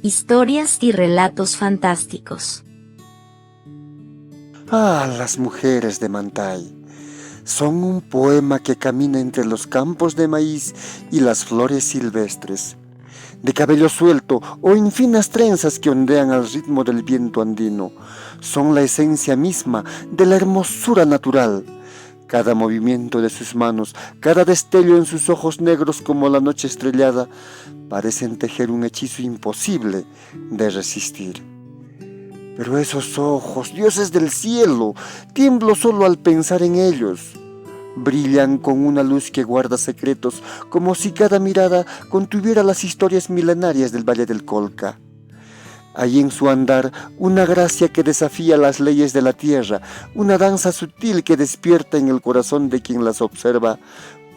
Historias y relatos fantásticos. Las mujeres de Mantay son un poema que camina entre los campos de maíz y las flores silvestres, de cabello suelto o en finas trenzas que ondean al ritmo del viento andino. Son la esencia misma de la hermosura natural. Cada movimiento de sus manos, cada destello en sus ojos negros como la noche estrellada, parecen tejer un hechizo imposible de resistir. Pero esos ojos, dioses del cielo, tiemblo solo al pensar en ellos. Brillan con una luz que guarda secretos, como si cada mirada contuviera las historias milenarias del Valle del Colca. Hay en su andar una gracia que desafía las leyes de la tierra, una danza sutil que despierta en el corazón de quien las observa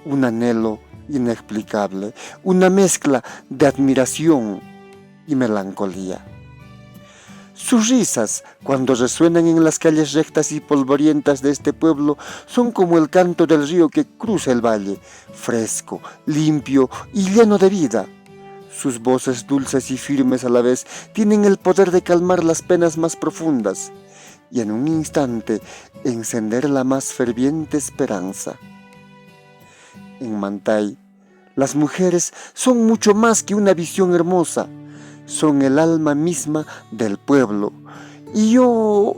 un anhelo inexplicable, una mezcla de admiración y melancolía. Sus risas, cuando resuenan en las calles rectas y polvorientas de este pueblo, son como el canto del río que cruza el valle, fresco, limpio y lleno de vida. Sus voces dulces y firmes a la vez tienen el poder de calmar las penas más profundas y en un instante encender la más ferviente esperanza. En Mantay, las mujeres son mucho más que una visión hermosa, son el alma misma del pueblo. Y yo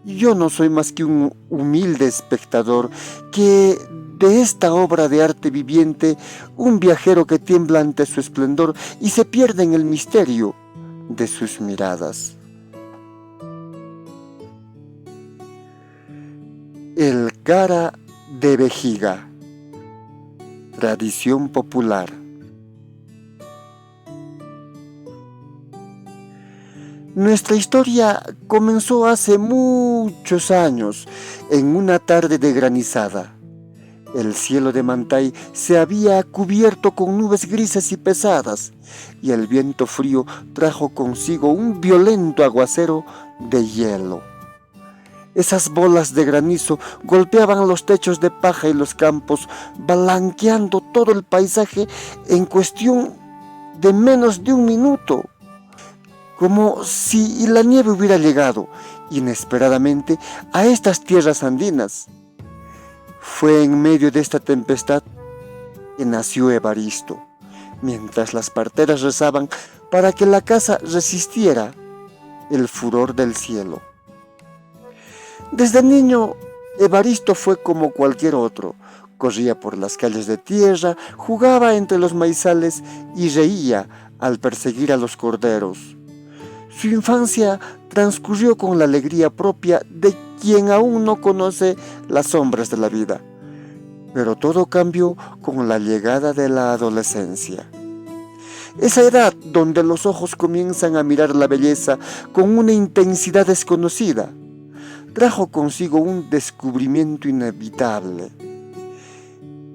no soy más que un humilde espectador que de esta obra de arte viviente, un viajero que tiembla ante su esplendor y se pierde en el misterio de sus miradas. El cara de vejiga, tradición popular. Nuestra historia comenzó hace muchos años, en una tarde de granizada. El cielo de Mantay se había cubierto con nubes grises y pesadas, y el viento frío trajo consigo un violento aguacero de hielo. Esas bolas de granizo golpeaban los techos de paja y los campos, blanqueando todo el paisaje en cuestión de menos de un minuto, como si la nieve hubiera llegado inesperadamente a estas tierras andinas. Fue en medio de esta tempestad que nació Evaristo, mientras las parteras rezaban para que la casa resistiera el furor del cielo. Desde niño, Evaristo fue como cualquier otro. Corría por las calles de tierra, jugaba entre los maizales y reía al perseguir a los corderos. Su infancia transcurrió con la alegría propia de quien aún no conoce las sombras de la vida. Pero todo cambió con la llegada de la adolescencia. Esa edad donde los ojos comienzan a mirar la belleza con una intensidad desconocida, trajo consigo un descubrimiento inevitable.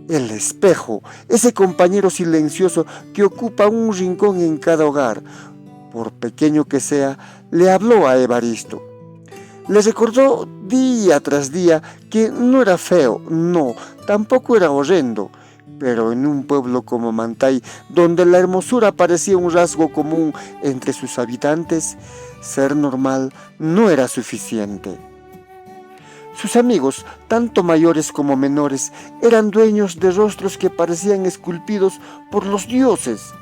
El espejo, ese compañero silencioso que ocupa un rincón en cada hogar, por pequeño que sea, le habló a Evaristo. Le recordó día tras día que no era feo, no, tampoco era horrendo, pero en un pueblo como Mantay, donde la hermosura parecía un rasgo común entre sus habitantes, ser normal no era suficiente. Sus amigos, tanto mayores como menores, eran dueños de rostros que parecían esculpidos por los dioses.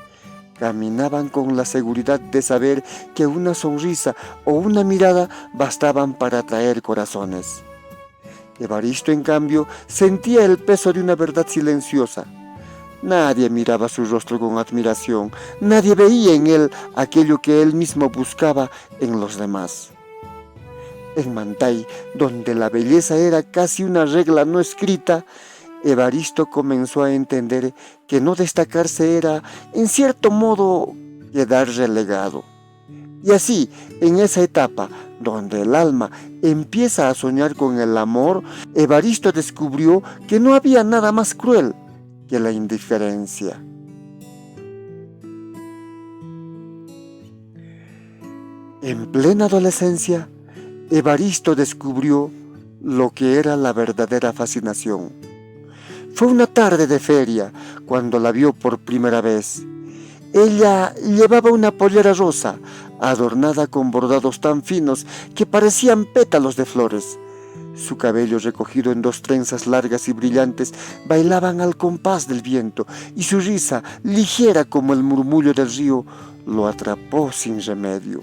Caminaban con la seguridad de saber que una sonrisa o una mirada bastaban para atraer corazones. Evaristo, en cambio, sentía el peso de una verdad silenciosa. Nadie miraba su rostro con admiración, nadie veía en él aquello que él mismo buscaba en los demás. En Mantay, donde la belleza era casi una regla no escrita, Evaristo comenzó a entender que no destacarse era, en cierto modo, quedar relegado. Y así, en esa etapa donde el alma empieza a soñar con el amor, Evaristo descubrió que no había nada más cruel que la indiferencia. En plena adolescencia, Evaristo descubrió lo que era la verdadera fascinación. Fue una tarde de feria cuando la vio por primera vez. Ella llevaba una pollera rosa, adornada con bordados tan finos que parecían pétalos de flores. Su cabello recogido en dos trenzas largas y brillantes bailaban al compás del viento, y su risa, ligera como el murmullo del río, lo atrapó sin remedio.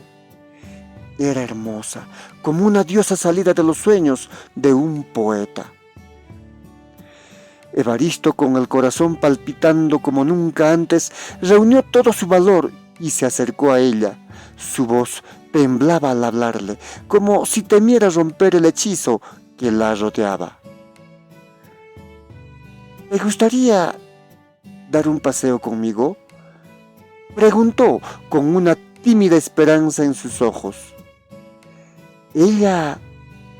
Era hermosa, como una diosa salida de los sueños de un poeta. Evaristo, con el corazón palpitando como nunca antes, reunió todo su valor y se acercó a ella. Su voz temblaba al hablarle, como si temiera romper el hechizo que la rodeaba. ¿Te gustaría dar un paseo conmigo?, preguntó con una tímida esperanza en sus ojos. Ella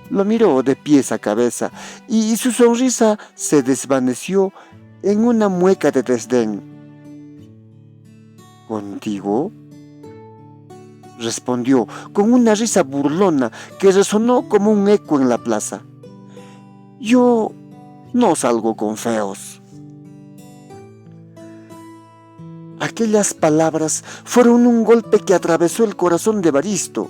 lo miró de pies a cabeza y su sonrisa se desvaneció en una mueca de desdén. ¿Contigo?, respondió con una risa burlona que resonó como un eco en la plaza. Yo no salgo con feos. Aquellas palabras fueron un golpe que atravesó el corazón de Evaristo.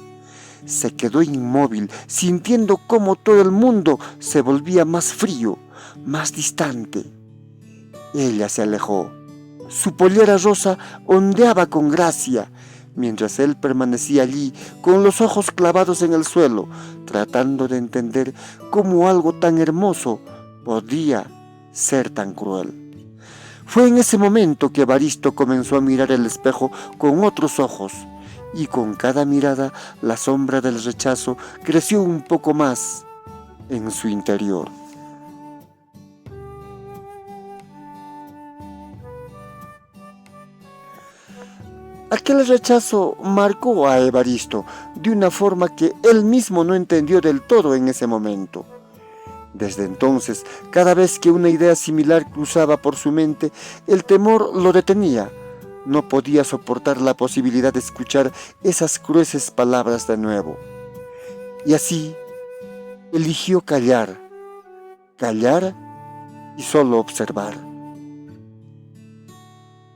Se quedó inmóvil, sintiendo cómo todo el mundo se volvía más frío, más distante. Ella se alejó. Su pollera rosa ondeaba con gracia, mientras él permanecía allí con los ojos clavados en el suelo, tratando de entender cómo algo tan hermoso podía ser tan cruel. Fue en ese momento que Evaristo comenzó a mirar el espejo con otros ojos, y con cada mirada la sombra del rechazo creció un poco más en su interior. Aquel rechazo marcó a Evaristo de una forma que él mismo no entendió del todo en ese momento. Desde entonces, cada vez que una idea similar cruzaba por su mente, el temor lo detenía. No podía soportar la posibilidad de escuchar esas crueles palabras de nuevo. Y así, eligió callar y solo observar.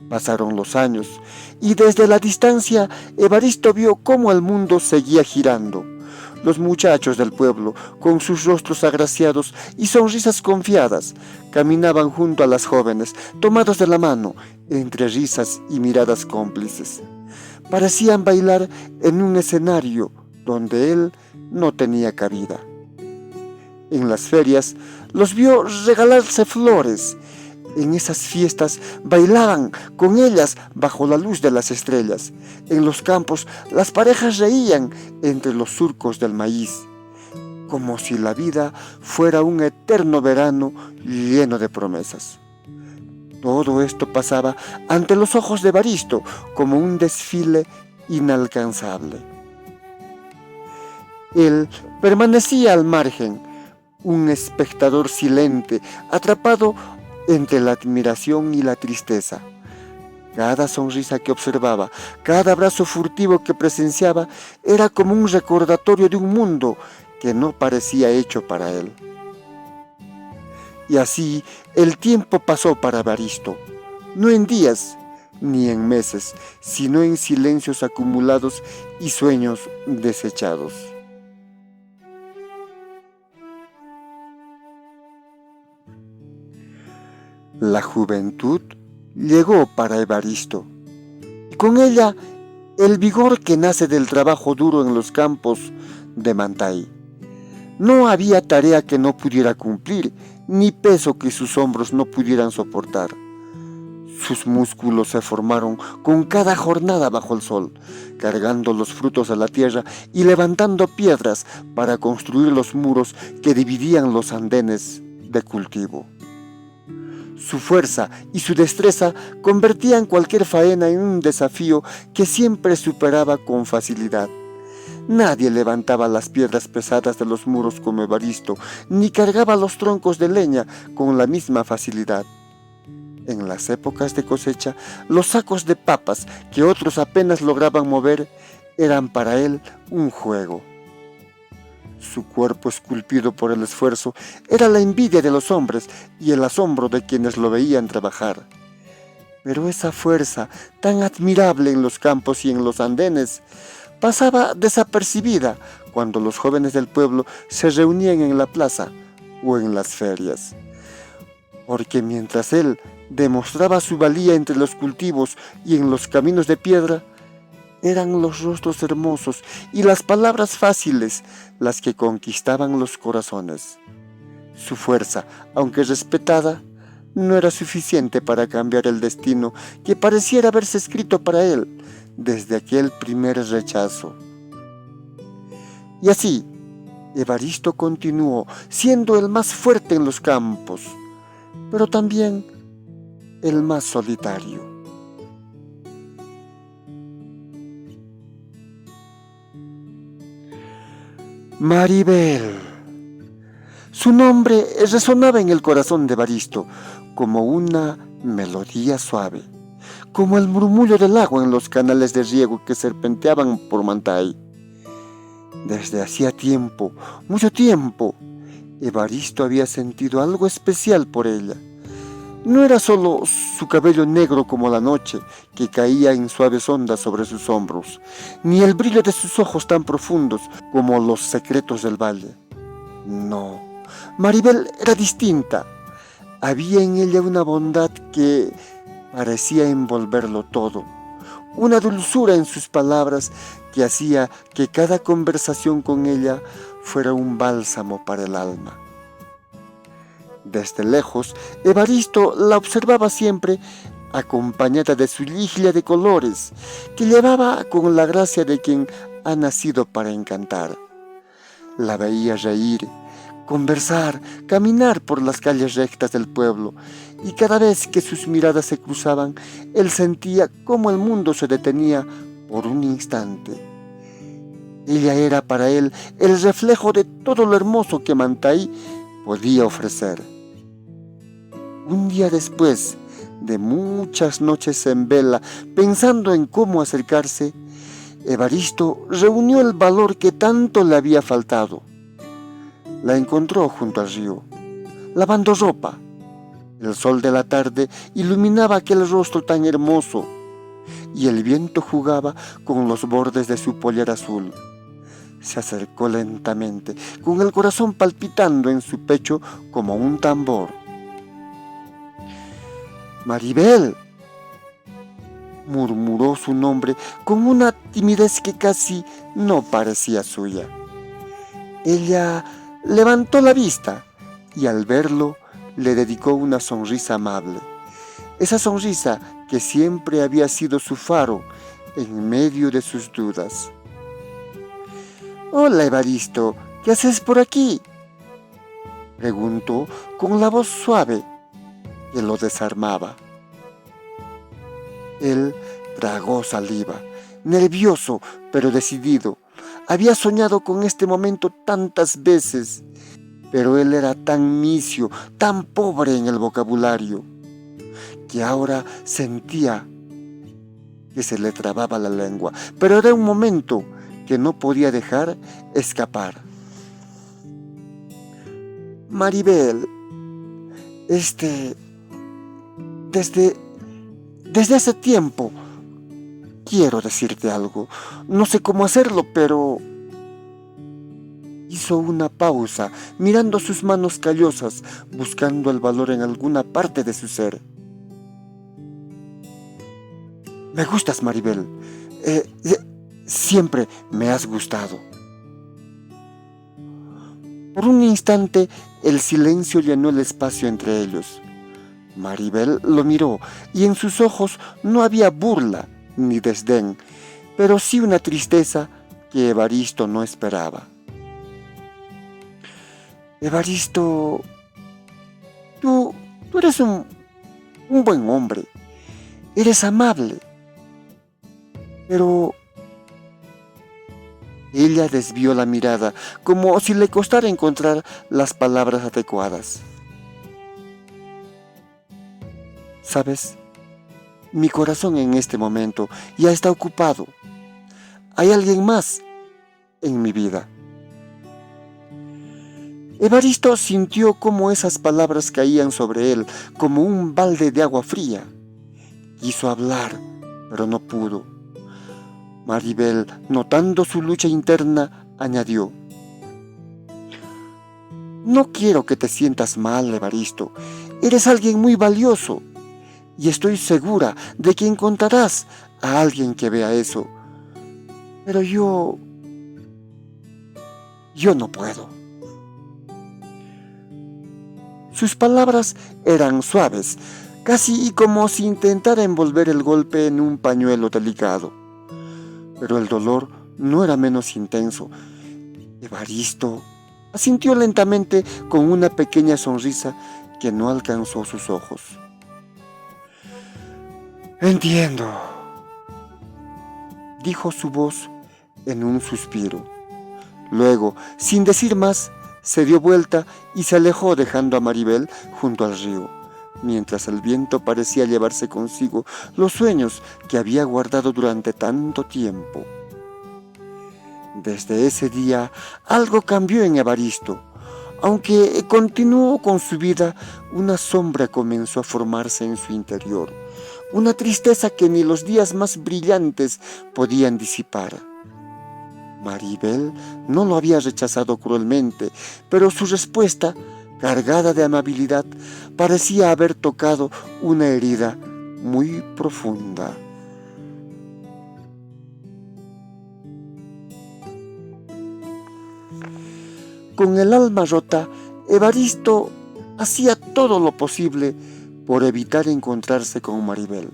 Pasaron los años, y desde la distancia, Evaristo vio cómo el mundo seguía girando. Los muchachos del pueblo, con sus rostros agraciados y sonrisas confiadas, caminaban junto a las jóvenes, tomados de la mano, entre risas y miradas cómplices. Parecían bailar en un escenario donde él no tenía cabida. En las ferias los vio regalarse flores. En esas fiestas bailaban con ellas bajo la luz de las estrellas. En los campos las parejas reían entre los surcos del maíz, como si la vida fuera un eterno verano lleno de promesas. Todo esto pasaba ante los ojos de Evaristo como un desfile inalcanzable. Él permanecía al margen, un espectador silente, atrapado entre la admiración y la tristeza. Cada sonrisa que observaba, cada abrazo furtivo que presenciaba, era como un recordatorio de un mundo que no parecía hecho para él. Y así el tiempo pasó para Evaristo, no en días ni en meses, sino en silencios acumulados y sueños desechados. La juventud llegó para Evaristo, y con ella el vigor que nace del trabajo duro en los campos de Mantay. No había tarea que no pudiera cumplir, ni peso que sus hombros no pudieran soportar. Sus músculos se formaron con cada jornada bajo el sol, cargando los frutos a la tierra y levantando piedras para construir los muros que dividían los andenes de cultivo. Su fuerza y su destreza convertían cualquier faena en un desafío que siempre superaba con facilidad. Nadie levantaba las piedras pesadas de los muros como Evaristo, ni cargaba los troncos de leña con la misma facilidad. En las épocas de cosecha, los sacos de papas que otros apenas lograban mover eran para él un juego. Su cuerpo esculpido por el esfuerzo era la envidia de los hombres y el asombro de quienes lo veían trabajar. Pero esa fuerza tan admirable en los campos y en los andenes pasaba desapercibida cuando los jóvenes del pueblo se reunían en la plaza o en las ferias. Porque mientras él demostraba su valía entre los cultivos y en los caminos de piedra, eran los rostros hermosos y las palabras fáciles las que conquistaban los corazones. Su fuerza, aunque respetada, no era suficiente para cambiar el destino que pareciera haberse escrito para él desde aquel primer rechazo. Y así, Evaristo continuó siendo el más fuerte en los campos, pero también el más solitario. Maribel. Su nombre resonaba en el corazón de Evaristo como una melodía suave, como el murmullo del agua en los canales de riego que serpenteaban por Mantay. Desde hacía tiempo, mucho tiempo, Evaristo había sentido algo especial por ella. No era solo su cabello negro como la noche que caía en suaves ondas sobre sus hombros, ni el brillo de sus ojos tan profundos como los secretos del valle. No, Maribel era distinta. Había en ella una bondad que parecía envolverlo todo, una dulzura en sus palabras que hacía que cada conversación con ella fuera un bálsamo para el alma. Desde lejos, Evaristo la observaba siempre acompañada de su ligia de colores, que llevaba con la gracia de quien ha nacido para encantar. La veía reír, conversar, caminar por las calles rectas del pueblo, y cada vez que sus miradas se cruzaban, él sentía cómo el mundo se detenía por un instante. Ella era para él el reflejo de todo lo hermoso que Mantay podía ofrecer. Un día después de muchas noches en vela, pensando en cómo acercarse, Evaristo reunió el valor que tanto le había faltado. La encontró junto al río, lavando ropa. El sol de la tarde iluminaba aquel rostro tan hermoso y el viento jugaba con los bordes de su pollera azul. Se acercó lentamente, con el corazón palpitando en su pecho como un tambor. «Maribel», murmuró su nombre con una timidez que casi no parecía suya. Ella levantó la vista y al verlo le dedicó una sonrisa amable, esa sonrisa que siempre había sido su faro en medio de sus dudas. «Hola, Evaristo, ¿qué haces por aquí?», preguntó con la voz suave que lo desarmaba. Él tragó saliva, nervioso pero decidido. Había soñado con este momento tantas veces, pero él era tan misio, tan pobre en el vocabulario, que ahora sentía que se le trababa la lengua, pero era un momento que no podía dejar escapar. «Maribel, desde hace tiempo quiero decirte algo. No sé cómo hacerlo, pero...». Hizo una pausa, mirando sus manos callosas, buscando el valor en alguna parte de su ser. «Me gustas, Maribel. Siempre me has gustado». Por un instante, el silencio llenó el espacio entre ellos. Maribel lo miró y en sus ojos no había burla ni desdén, pero sí una tristeza que Evaristo no esperaba. «Evaristo, tú eres un buen hombre, eres amable, pero...». Ella desvió la mirada, como si le costara encontrar las palabras adecuadas. «¿Sabes? Mi corazón en este momento ya está ocupado. Hay alguien más en mi vida». Evaristo sintió cómo esas palabras caían sobre él como un balde de agua fría, Quiso hablar, pero no pudo. Maribel, notando su lucha interna, añadió: no quiero que te sientas mal, Evaristo. Eres alguien muy valioso y estoy segura de que encontrarás a alguien que vea eso. Pero yo no puedo. Sus palabras eran suaves, casi como si intentara envolver el golpe en un pañuelo delicado. Pero el dolor no era menos intenso. Evaristo asintió lentamente con una pequeña sonrisa que no alcanzó sus ojos. Entiendo, dijo su voz en un suspiro. Luego, sin decir más, se dio vuelta y se alejó dejando a Maribel junto al río, mientras el viento parecía llevarse consigo los sueños que había guardado durante tanto tiempo. Desde ese día algo cambió en Evaristo. Aunque continuó con su vida, una sombra comenzó a formarse en su interior, una tristeza que ni los días más brillantes podían disipar. Maribel no lo había rechazado cruelmente, pero su respuesta, cargada de amabilidad, parecía haber tocado una herida muy profunda. Con el alma rota, Evaristo hacía todo lo posible por evitar encontrarse con Maribel.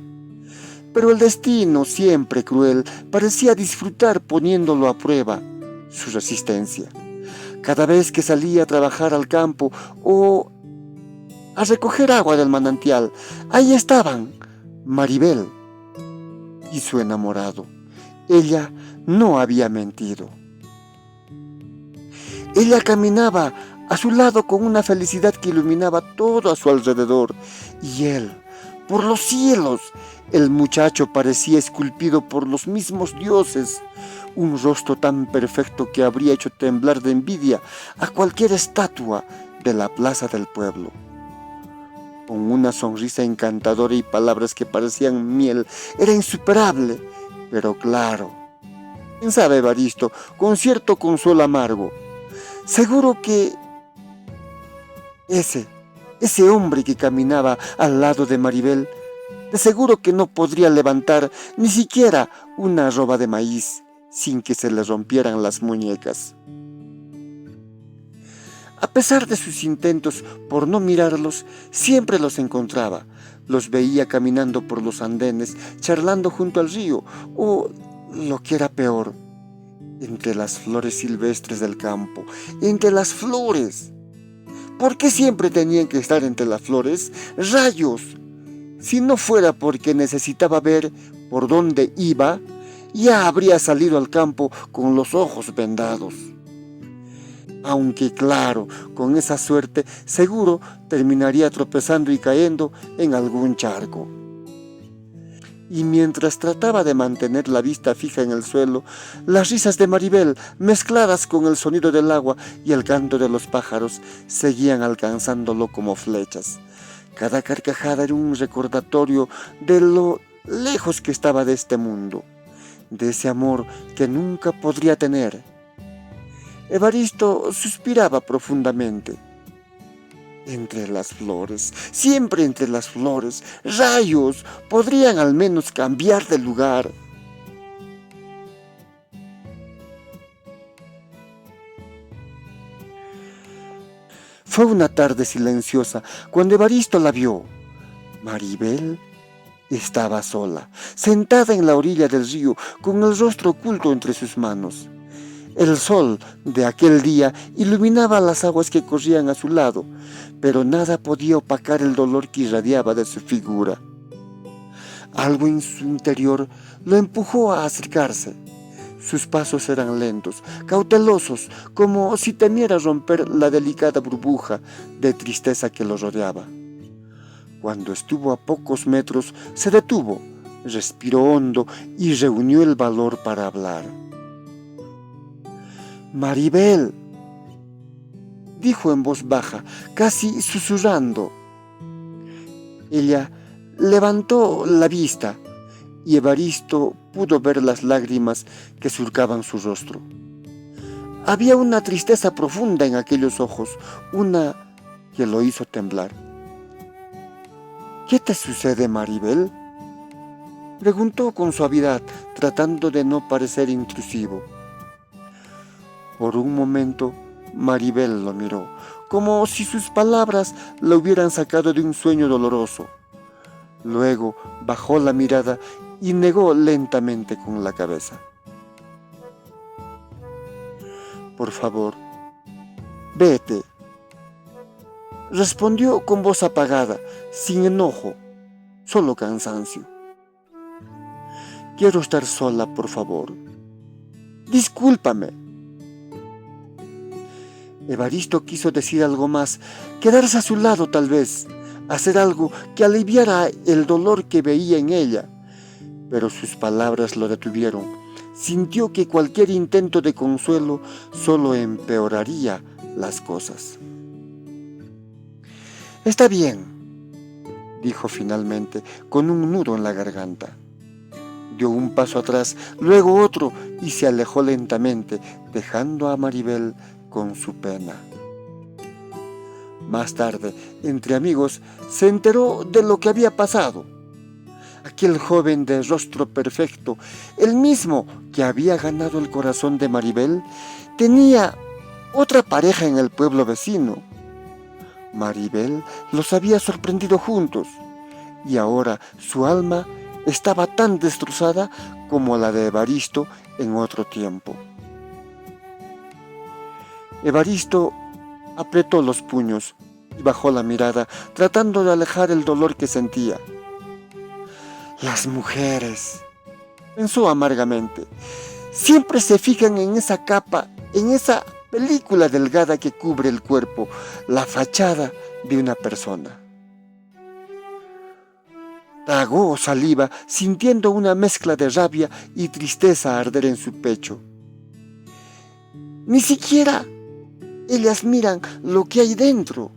Pero el destino, siempre cruel, parecía disfrutar poniéndolo a prueba su resistencia. Cada vez que salía a trabajar al campo o a recoger agua del manantial, ahí estaban Maribel y su enamorado. Ella no había mentido. Ella caminaba a su lado con una felicidad que iluminaba todo a su alrededor. Y él, por los cielos, el muchacho parecía esculpido por los mismos dioses. Un rostro tan perfecto que habría hecho temblar de envidia a cualquier estatua de la plaza del pueblo. Con una sonrisa encantadora y palabras que parecían miel, era insuperable. Pero claro, pensaba Evaristo, con cierto consuelo amargo, seguro que ese hombre que caminaba al lado de Maribel, de seguro que no podría levantar ni siquiera una arroba de maíz sin que se le rompieran las muñecas. A pesar de sus intentos por no mirarlos, siempre los encontraba. Los veía caminando por los andenes, charlando junto al río, o, lo que era peor, entre las flores silvestres del campo, entre las flores. ¿Por qué siempre tenían que estar entre las flores? ¡Rayos! Si no fuera porque necesitaba ver por dónde iba, ya habría salido al campo con los ojos vendados. Aunque claro, con esa suerte seguro terminaría tropezando y cayendo en algún charco. Y mientras trataba de mantener la vista fija en el suelo, las risas de Maribel, mezcladas con el sonido del agua y el canto de los pájaros, seguían alcanzándolo como flechas. Cada carcajada era un recordatorio de lo lejos que estaba de este mundo, de ese amor que nunca podría tener. Evaristo suspiraba profundamente. Entre las flores, siempre entre las flores. ¡Rayos! Podrían al menos cambiar de lugar. Fue una tarde silenciosa cuando Evaristo la vio. Maribel estaba sola, sentada en la orilla del río, con el rostro oculto entre sus manos. El sol de aquel día iluminaba las aguas que corrían a su lado, pero nada podía opacar el dolor que irradiaba de su figura. Algo en su interior lo empujó a acercarse. Sus pasos eran lentos, cautelosos, como si temiera romper la delicada burbuja de tristeza que lo rodeaba. Cuando estuvo a pocos metros, se detuvo, respiró hondo y reunió el valor para hablar. «Maribel», dijo en voz baja, casi susurrando. Ella levantó la vista y Evaristo pudo ver las lágrimas que surcaban su rostro. Había una tristeza profunda en aquellos ojos, una que lo hizo temblar. «¿Qué te sucede, Maribel?», preguntó con suavidad, tratando de no parecer intrusivo. Por un momento, Maribel lo miró, como si sus palabras la hubieran sacado de un sueño doloroso. Luego bajó la mirada y negó lentamente con la cabeza. «Por favor, vete», respondió con voz apagada, sin enojo, solo cansancio. «Quiero estar sola, por favor. Discúlpame». Evaristo quiso decir algo más, quedarse a su lado tal vez, hacer algo que aliviara el dolor que veía en ella, pero sus palabras lo detuvieron. Sintió que cualquier intento de consuelo solo empeoraría las cosas. «Está bien», dijo finalmente, con un nudo en la garganta. Dio un paso atrás, luego otro, y se alejó lentamente, dejando a Maribel con su pena. Más tarde, entre amigos, se enteró de lo que había pasado. Aquel joven de rostro perfecto, el mismo que había ganado el corazón de Maribel, tenía otra pareja en el pueblo vecino. Maribel los había sorprendido juntos, y ahora su alma estaba tan destrozada como la de Evaristo en otro tiempo. Evaristo apretó los puños y bajó la mirada, tratando de alejar el dolor que sentía. «Las mujeres», pensó amargamente, «siempre se fijan en esa capa, en esa película delgada que cubre el cuerpo, la fachada de una persona». Tragó saliva, sintiendo una mezcla de rabia y tristeza arder en su pecho. «Ni siquiera ellas miran lo que hay dentro».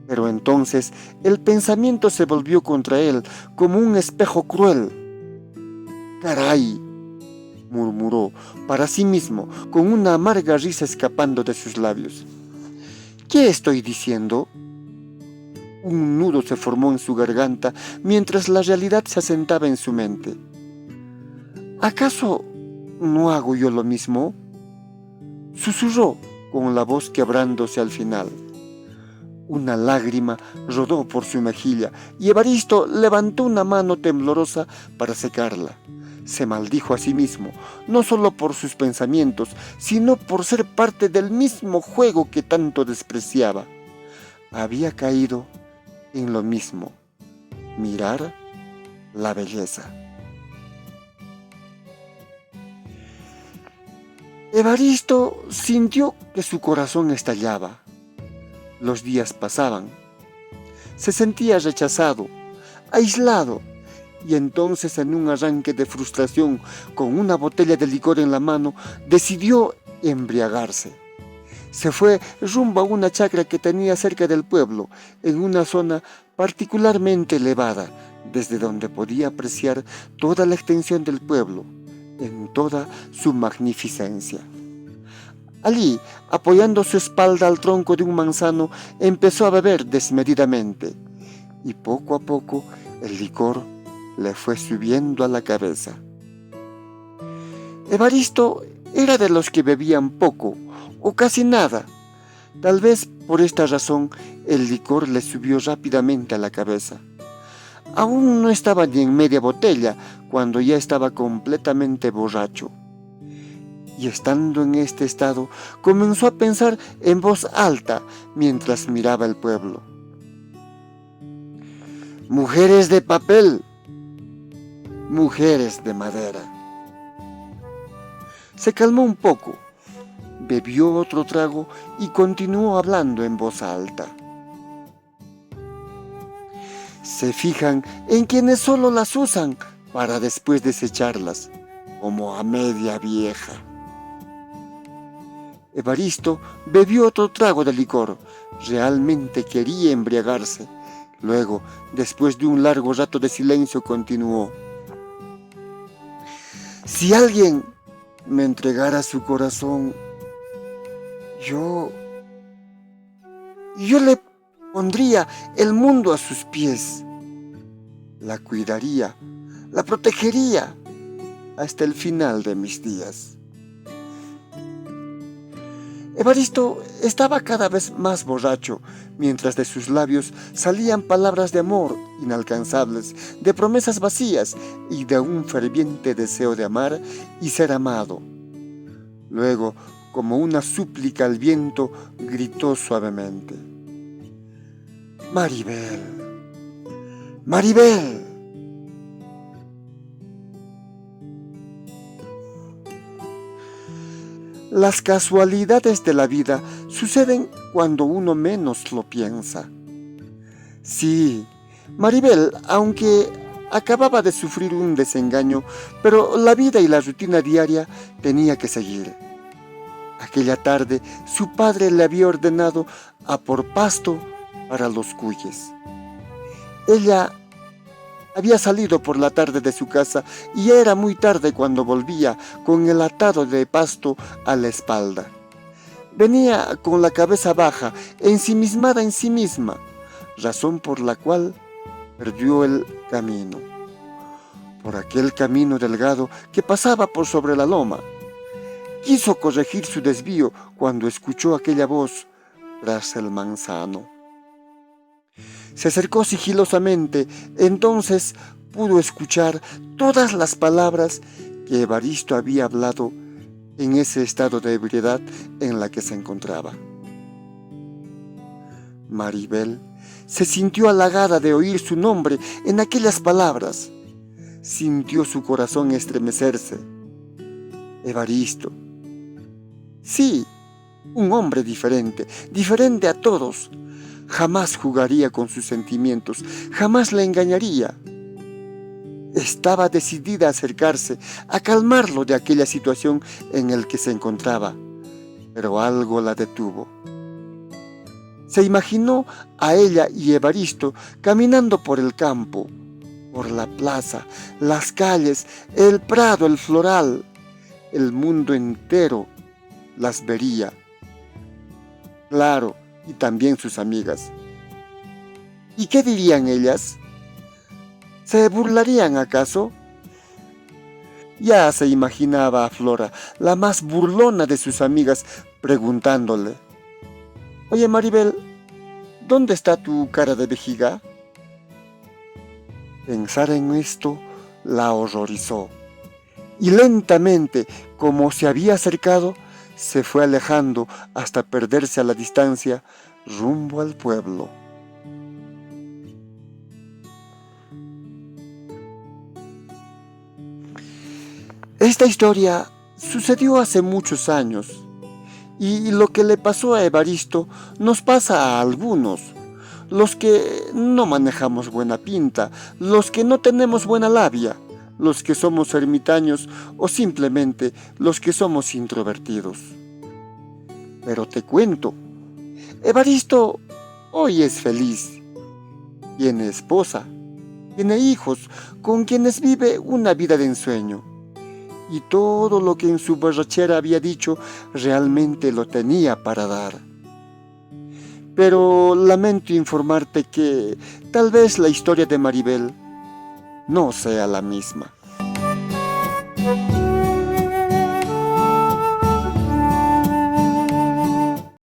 Pero entonces el pensamiento se volvió contra él como un espejo cruel. «Caray», murmuró para sí mismo, con una amarga risa escapando de sus labios. «¿Qué estoy diciendo?». Un nudo se formó en su garganta mientras la realidad se asentaba en su mente. «¿Acaso no hago yo lo mismo?», susurró con la voz quebrándose al final. Una lágrima rodó por su mejilla y Evaristo levantó una mano temblorosa para secarla. Se maldijo a sí mismo, no solo por sus pensamientos, sino por ser parte del mismo juego que tanto despreciaba. Había caído en lo mismo, mirar la belleza. Evaristo sintió que su corazón estallaba. Los días pasaban. Se sentía rechazado, aislado, y entonces, en un arranque de frustración, con una botella de licor en la mano, decidió embriagarse. Se fue rumbo a una chacra que tenía cerca del pueblo, en una zona particularmente elevada, desde donde podía apreciar toda la extensión del pueblo, en toda su magnificencia. Allí, apoyando su espalda al tronco de un manzano, empezó a beber desmedidamente, y poco a poco el licor le fue subiendo a la cabeza. Evaristo era de los que bebían poco o casi nada. Tal vez por esta razón el licor le subió rápidamente a la cabeza. Aún no estaba ni en media botella cuando ya estaba completamente borracho. Y estando en este estado, comenzó a pensar en voz alta mientras miraba el pueblo. «Mujeres de papel, mujeres de madera». Se calmó un poco, bebió otro trago y continuó hablando en voz alta. «Se fijan en quienes solo las usan para después desecharlas, como a media vieja». Evaristo bebió otro trago de licor. Realmente quería embriagarse. Luego, después de un largo rato de silencio, continuó: si alguien me entregara su corazón, yo le pondría el mundo a sus pies. La cuidaría, la protegería hasta el final de mis días. Evaristo estaba cada vez más borracho, mientras de sus labios salían palabras de amor inalcanzables, de promesas vacías y de un ferviente deseo de amar y ser amado. Luego, como una súplica al viento, gritó suavemente: Maribel, Maribel. Las casualidades de la vida suceden cuando uno menos lo piensa. Sí, Maribel, aunque acababa de sufrir un desengaño, pero la vida y la rutina diaria tenía que seguir. Aquella tarde su padre le había ordenado a por pasto para los cuyes. Ella había salido por la tarde de su casa y era muy tarde cuando volvía con el atado de pasto a la espalda. Venía con la cabeza baja, ensimismada en sí misma, razón por la cual perdió el camino. Por aquel camino delgado que pasaba por sobre la loma. Quiso corregir su desvío cuando escuchó aquella voz tras el manzano. Se acercó sigilosamente, entonces pudo escuchar todas las palabras que Evaristo había hablado en ese estado de ebriedad en la que se encontraba. Maribel se sintió halagada de oír su nombre en aquellas palabras. Sintió su corazón estremecerse. Evaristo. Sí, un hombre diferente, diferente a todos. Jamás jugaría con sus sentimientos, jamás la engañaría. Estaba decidida a acercarse, a calmarlo de aquella situación en la que se encontraba, pero algo la detuvo. Se imaginó a ella y Evaristo caminando por el campo, por la plaza, las calles, el prado, el floral. El mundo entero las vería. Claro, y también sus amigas. ¿Y qué dirían ellas? ¿Se burlarían acaso? Ya se imaginaba a Flora, la más burlona de sus amigas, preguntándole: Oye, Maribel, ¿dónde está tu cara de vejiga? Pensar en esto la horrorizó, y lentamente, como se había acercado, se fue alejando hasta perderse a la distancia rumbo al pueblo. Esta historia sucedió hace muchos años y lo que le pasó a Evaristo nos pasa a algunos, los que no manejamos buena pinta, los que no tenemos buena labia, los que somos ermitaños o simplemente los que somos introvertidos. Pero te cuento, Evaristo hoy es feliz. Tiene esposa, tiene hijos con quienes vive una vida de ensueño. Y todo lo que en su borrachera había dicho realmente lo tenía para dar. Pero lamento informarte que tal vez la historia de Maribel no sea la misma.